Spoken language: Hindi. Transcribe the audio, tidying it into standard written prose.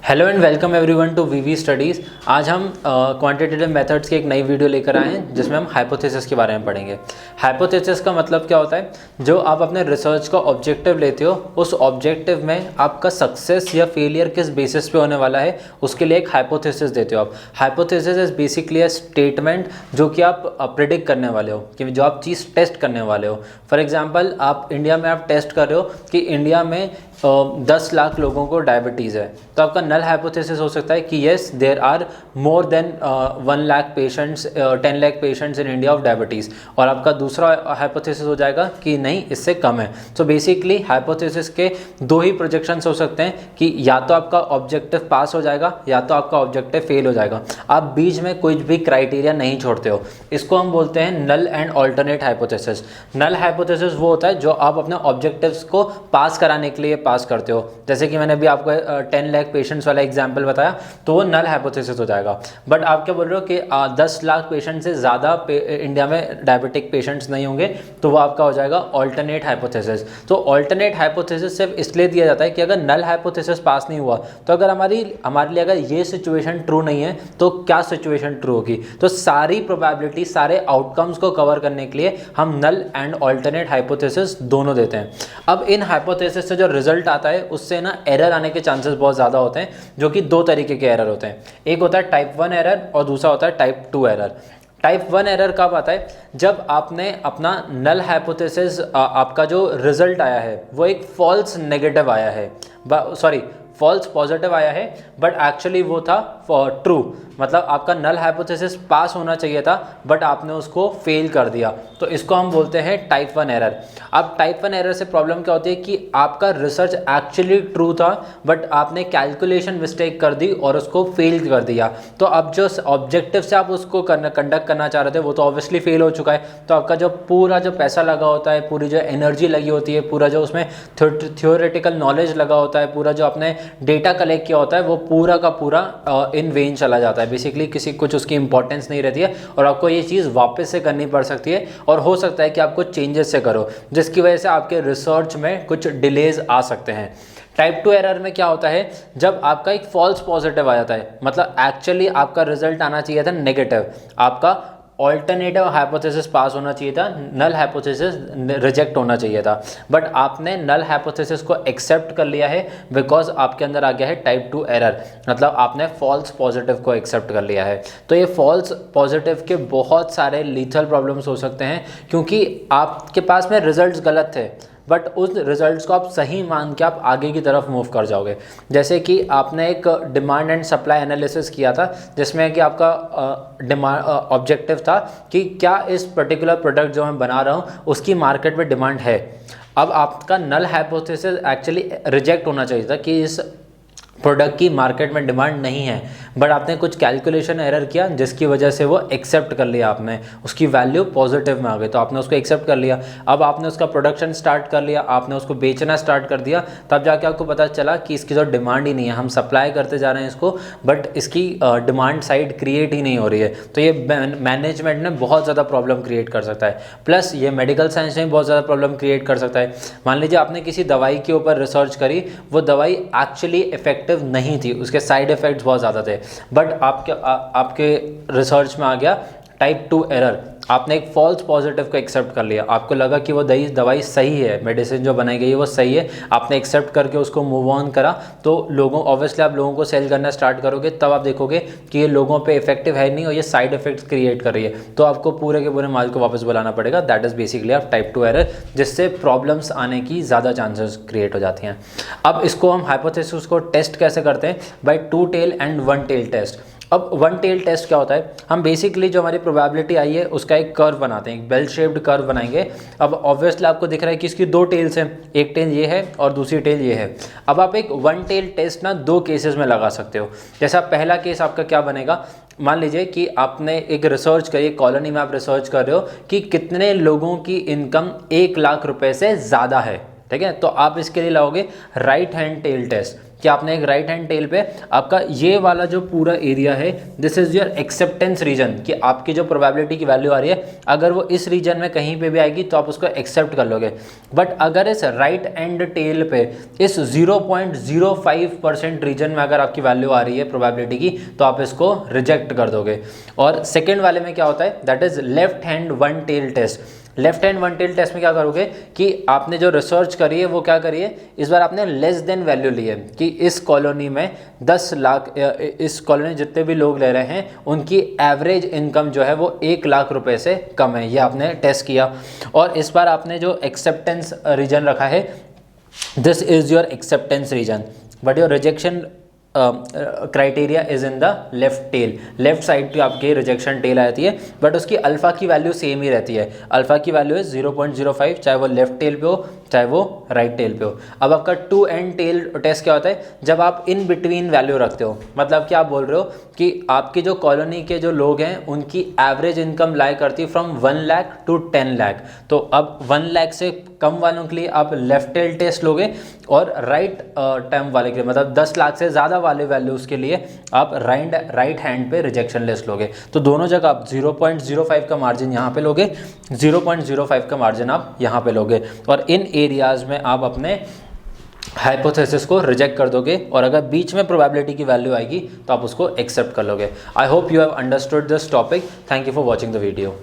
Hello and welcome everyone to VV studies. आज हम क्वांटिटेटिव मेथड्स की एक नई वीडियो लेकर आए हैं जिसमें हम हाइपोथेसिस के बारे में पढ़ेंगे। हाइपोथेसिस का मतलब क्या होता है? जो आप अपने रिसर्च का ऑब्जेक्टिव लेते हो, उस ऑब्जेक्टिव में आपका सक्सेस या फेलियर किस बेसिस पे होने वाला है, उसके लिए एक हाइपोथेसिस देते हो आप। Hypothesis is basically a statement जो कि आप प्रिडिक्ट करने वाले हो, कि जो आप चीज़ टेस्ट करने वाले हो। फॉर एग्जाम्पल, आप इंडिया में आप टेस्ट कर रहे हो कि इंडिया में 10 लाख लोगों को डायबिटीज़ है, तो आपका नल हाइपोथेसिस हो सकता है कि yes there are more than 1 lakh patients 10 lakh patients in India of diabetes. और आपका दूसरा हाइपोथेसिस हो जाएगा कि नहीं, इससे कम है। तो बेसिकली हाइपोथेसिस के दो ही प्रोजेक्शंस हो सकते हैं कि या तो आपका ऑब्जेक्टिव पास हो जाएगा या तो आपका ऑब्जेक्टिव फेल हो जाएगा। आप बीच में कोई भी क्राइटेरिया नहीं छोड़ते हो। इसको हम बोलते हैं null and alternate hypothesis. Null hypothesis वो होता है जो आप अपने ऑब्जेक्टिव्स को पास कराने के लिए पास करते हो। जैसे कि मैंने अभी आपको 10 लाख पेशेंट्स वाला एग्जांपल बताया, तो वो नल हाइपोथेसिस हो जाएगा। बट आप क्या बोल रहे हो कि 10 लाख पेशेंट से ज़्यादा इंडिया में डायबिटिक पेशेंट्स नहीं होंगे, तो वो आपका हो जाएगा ऑल्टरनेट हाइपोथेसिस। तो ऑल्टरनेट हाइपोथेसिस सिर्फ इसलिए दिया जाता है कि अगर नल हाइपोथेसिस पास नहीं हुआ, तो अगर हमारे लिए अगर ये सिचुएशन ट्रू नहीं है, तो क्या सिचुएशन ट्रू होगी? तो सारी प्रोबेबिलिटी, सारे आउटकम्स को कवर करने के लिए हम नल एंड ऑल्टरनेट हाइपोथेसिस दोनों देते हैं। अब इन हाइपोथेसिस से जो रिजल्ट आता है, उससे ना एरर आने के चांसेस बहुत ज़्यादा होते हैं, जो कि दो तरीके के एरर होते हैं। एक होता है टाइप 1 एरर और दूसरा होता है टाइप 2 एरर। टाइप 1 एरर कब आता है? जब आपने अपना नल हाइपोथेसिस, आपका जो रिजल्ट आया है वो एक फॉल्स नेगेटिव आया है, फॉल्स पॉजिटिव आया है, बट एक्चुअली वो था ट्रू। मतलब आपका नल हाइपोथेसिस पास होना चाहिए था, बट आपने उसको फेल कर दिया, तो इसको हम बोलते हैं टाइप 1 एरर। अब टाइप 1 एरर से प्रॉब्लम क्या होती है कि आपका रिसर्च एक्चुअली ट्रू था, बट आपने कैलकुलेशन मिस्टेक कर दी और उसको फेल कर दिया। तो अब जो ऑब्जेक्टिव से आप उसको कंडक्ट करना चाह रहे थे, वो तो ऑब्वियसली फेल हो चुका है। तो आपका जो पूरा जो पैसा लगा होता है, पूरी जो एनर्जी लगी होती है, पूरा जो उसमें थ्योरेटिकल नॉलेज लगा होता है, पूरा जो आपने डेटा कलेक्ट किया होता है, वो पूरा का पूरा इन वेन चला जाता है। बेसिकली कुछ उसकी इंपॉर्टेंस नहीं रहती है और आपको ये चीज़ वापस से करनी पड़ सकती है, और हो सकता है कि आपको चेंजेस से करो, जिसकी वजह से आपके रिसर्च में कुछ डिलेज आ सकते हैं। टाइप 2 एरर में क्या होता है? जब आपका एक फॉल्स पॉजिटिव आ जाता है, मतलब एक्चुअली आपका रिजल्ट आना चाहिए था नेगेटिव, आपका ऑल्टरनेटिव हाइपोथेसिस पास होना चाहिए था, नल हाइपोथेसिस रिजेक्ट होना चाहिए था, बट आपने नल हाइपोथेसिस को एक्सेप्ट कर लिया है बिकॉज आपके अंदर आ गया है टाइप 2 एरर, मतलब आपने फॉल्स पॉजिटिव को एक्सेप्ट कर लिया है। तो ये फॉल्स पॉजिटिव के बहुत सारे लीथल प्रॉब्लम्स हो सकते हैं, क्योंकि आपके पास में रिजल्ट्स गलत थे, बट उस रिजल्ट्स को आप सही मान के आप आगे की तरफ मूव कर जाओगे। जैसे कि आपने एक डिमांड एंड सप्लाई एनालिसिस किया था, जिसमें कि आपका ऑब्जेक्टिव था कि क्या इस पर्टिकुलर प्रोडक्ट जो मैं बना रहा हूँ उसकी मार्केट में डिमांड है। अब आपका नल हाइपोथेसिस एक्चुअली रिजेक्ट होना चाहिए था कि इस प्रोडक्ट की मार्केट में डिमांड नहीं है, बट आपने कुछ कैलकुलेशन एरर किया जिसकी वजह से वो एक्सेप्ट कर लिया, आपने उसकी वैल्यू पॉजिटिव में आ गई, तो आपने उसको एक्सेप्ट कर लिया। अब आपने उसका प्रोडक्शन स्टार्ट कर लिया, आपने उसको बेचना स्टार्ट कर दिया, तब जाके आपको पता चला कि इसकी तो डिमांड ही नहीं है, हम सप्लाई करते जा रहे हैं इसको, बट इसकी डिमांड साइड क्रिएट ही नहीं हो रही है। तो ये मैनेजमेंट ने बहुत ज़्यादा प्रॉब्लम क्रिएट कर सकता है, प्लस ये मेडिकल साइंस में बहुत ज़्यादा प्रॉब्लम क्रिएट कर सकता है। मान लीजिए आपने किसी दवाई के ऊपर रिसर्च करी, वो दवाई एक्चुअली इफेक्टिव नहीं थी, उसके साइड इफेक्ट्स बहुत ज़्यादा थे, बट आपके रिसर्च में आ गया टाइप 2 एरर। आपने एक फॉल्स पॉजिटिव को एक्सेप्ट कर लिया, आपको लगा कि वो दवाई सही है, मेडिसिन जो बनाई गई है वो सही है, आपने एक्सेप्ट करके उसको मूव ऑन करा, तो ऑब्वियसली आप लोगों को सेल करना स्टार्ट करोगे, तब आप देखोगे कि ये लोगों पे इफेक्टिव है नहीं और ये साइड इफेक्ट्स क्रिएट कर रही है, तो आपको पूरे के पूरे माल को वापस बुलाना पड़ेगा। दैट इज़ बेसिकली आप टाइप 2 एरर, जिससे प्रॉब्लम्स आने की ज़्यादा चांसेस क्रिएट हो जाती हैं। अब इसको हम हाइपोथेसिस को टेस्ट कैसे करते हैं? By 2 tail and 1 tail test. अब 1 टेल टेस्ट क्या होता है? हम बेसिकली जो हमारी प्रोबेबिलिटी आई है उसका एक कर्व बनाते हैं, एक बेल शेप्ड कर्व बनाएंगे। अब ऑब्वियसली आपको दिख रहा है कि इसकी 2 टेल्स हैं, एक टेल ये है और दूसरी टेल ये है। अब आप एक 1 टेल टेस्ट ना 2 केसेस में लगा सकते हो। जैसा पहला केस आपका क्या बनेगा? मान लीजिए कि आपने एक रिसर्च करी, कॉलोनी में आप रिसर्च कर रहे हो कि कितने लोगों की इनकम 1 लाख रुपए से ज़्यादा है, ठीक है? तो आप इसके लिए लाओगे राइट हैंड टेल टेस्ट। कि आपने एक राइट हैंड टेल पे आपका ये वाला जो पूरा एरिया है, this is your acceptance region, कि आपकी जो प्रोबेबिलिटी की वैल्यू आ रही है अगर वो इस रीजन में कहीं पे भी आएगी तो आप उसको एक्सेप्ट कर लोगे। बट अगर इस राइट एंड टेल पे इस 0.05% रीजन में अगर आपकी वैल्यू आ रही है प्रोबेबिलिटी की, तो आप इसको रिजेक्ट कर दोगे। और सेकेंड वाले में क्या होता है, that is left hand one tail test. Left hand one tail test में क्या करोगे कि आपने जो रिसर्च करी है वो क्या करी है, इस बार आपने लेस देन वैल्यू ली है कि इस कॉलोनी में 10 लाख, इस कॉलोनी जितने भी लोग ले रहे हैं उनकी एवरेज इनकम जो है वो 1 लाख रुपए से कम है, ये आपने टेस्ट किया। और इस बार आपने जो एक्सेप्टेंस रीजन रखा है, this is your acceptance region, but your rejection criteria is in the left tail. Left side पे आपके रिजेक्शन टेल आती है, बट उसकी अल्फा की वैल्यू सेम ही रहती है। अल्फा की वैल्यू है 0.05, चाहे वो लेफ्ट टेल पे हो चाहे वो राइट टेल पे हो। अब आपका टू एंड टेल टेस्ट क्या होता है, जब आप इन बिटवीन वैल्यू रखते हो, मतलब क्या आप बोल रहे हो कि आपकी जो कॉलोनी के जो लोग हैं उनकी एवरेज इनकम लाई करती है फ्रॉम 1 लाख टू 10 लाख। तो अब 1 लाख से कम वालों के लिए आप लेफ्ट टेल टेस्ट लोगे, और राइट टर्म वाले के लिए, मतलब 10 लाख से ज़्यादा वाले वैल्यूज़ के लिए आप राइट हैंड पे रिजेक्शन लिस्ट लोगे। तो दोनों जगह आप 0.05 का मार्जिन यहाँ पे लोगे, 0.05 का मार्जिन आप यहाँ पे लोगे, और इन एरियाज़ में आप अपने हाइपोथेसिस को रिजेक्ट कर दोगे। और अगर बीच में प्रोबेबिलिटी की वैल्यू आएगी तो आप उसको एक्सेप्ट कर लोगे। I hope you have understood this topic. Thank you for watching the video.